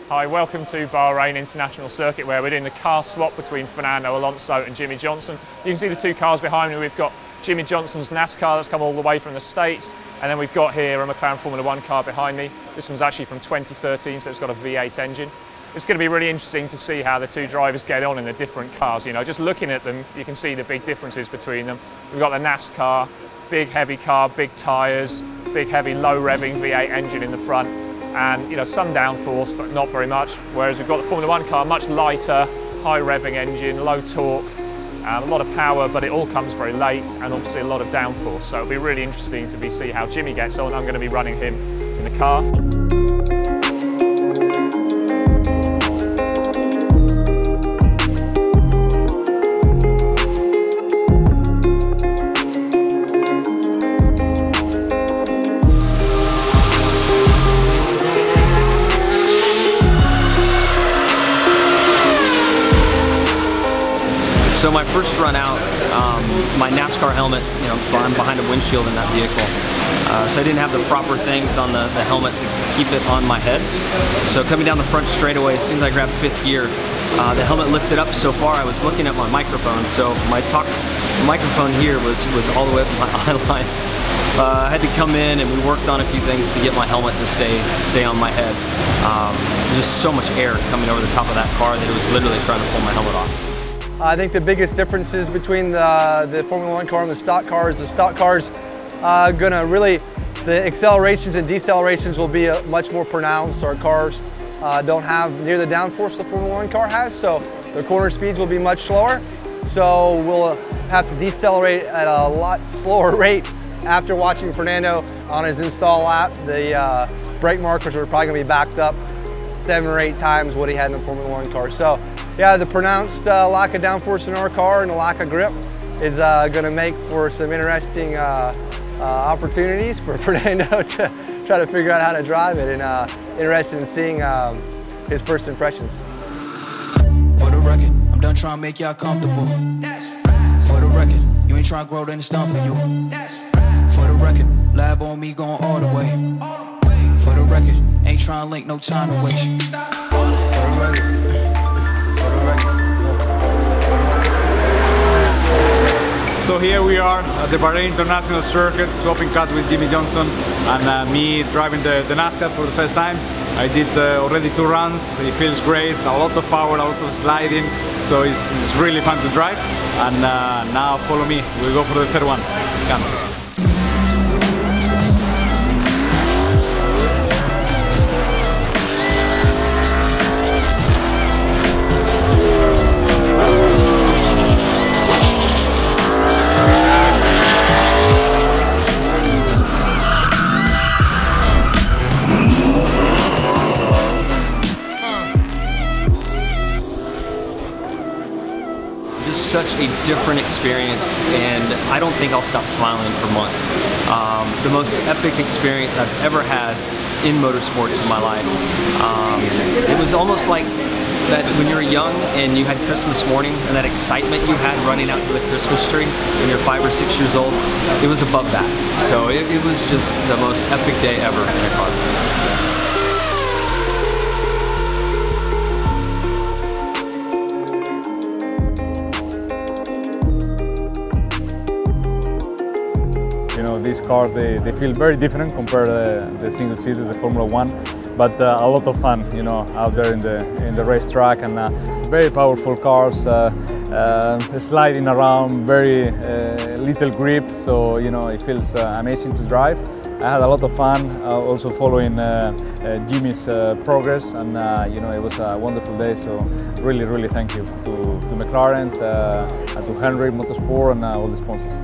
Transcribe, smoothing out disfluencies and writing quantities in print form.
Hi, welcome to Bahrain International Circuit, where we're doing the car swap between Fernando Alonso and Jimmie Johnson. You can see the two cars behind me. We've got Jimmie Johnson's NASCAR that's come all the way from the States, and then we've got here a McLaren Formula 1 car behind me. This one's actually from 2013, so it's got a V8 engine. It's going to be really interesting to see how the two drivers get on in the different cars. You know, just looking at them, you can see the big differences between them. We've got the NASCAR, big heavy car, big tyres, big heavy low revving V8 engine in the front, and some downforce, but not very much. Whereas we've got the Formula 1 car, much lighter, high revving engine, low torque, a lot of power, but it all comes very late, and obviously a lot of downforce. So it'll be really interesting to see how Jimmie gets on. I'm going to be running him in the car. So my first run out, my NASCAR helmet, I'm behind a windshield in that vehicle. So I didn't have the proper things on the helmet to keep it on my head. So coming down the front straightaway, as soon as I grabbed fifth gear, the helmet lifted up so far I was looking at my microphone. So my microphone here was all the way up to my eye line. I had to come in and we worked on a few things to get my helmet to stay on my head. There's just so much air coming over the top of that car that it was literally trying to pull my helmet off. I think the biggest differences between the Formula 1 car and the stock car is the stock car's the accelerations and decelerations will be much more pronounced. Our cars don't have near the downforce the Formula 1 car has, so their corner speeds will be much slower. So we'll have to decelerate at a lot slower rate. After watching Fernando on his install lap, the brake markers are probably going to be backed up 7 or 8 times what he had in the Formula 1 car. So yeah, the pronounced lack of downforce in our car and the lack of grip is going to make for some interesting opportunities for Fernando to try to figure out how to drive it, and interested in seeing his first impressions. For the record, I'm done trying to make y'all comfortable. For the record, you ain't trying to grow, then it's done for you. For the record, lab on me going all the way. For the record, ain't trying to link, no time to waste. For the record. So here we are at the Bahrain International Circuit, swapping cars with Jimmie Johnson, and me driving the NASCAR for the first time. I did already 2 runs. It feels great, a lot of power, a lot of sliding, so it's really fun to drive. And now follow me, we'll go for the third one. Come. Such a different experience, and I don't think I'll stop smiling for months. The most epic experience I've ever had in motorsports in my life. It was almost like that when you were young and you had Christmas morning and that excitement you had running out to the Christmas tree when you're 5 or 6 years old. It was above that. So it was just the most epic day ever in a car. These cars, they feel very different compared to the single seaters, the Formula 1, but a lot of fun, out there in the racetrack, and very powerful cars, sliding around, very little grip, so it feels amazing to drive. I had a lot of fun, also following Jimmie's progress, and it was a wonderful day. So really thank you to McLaren, to Henry Motorsport, and all the sponsors.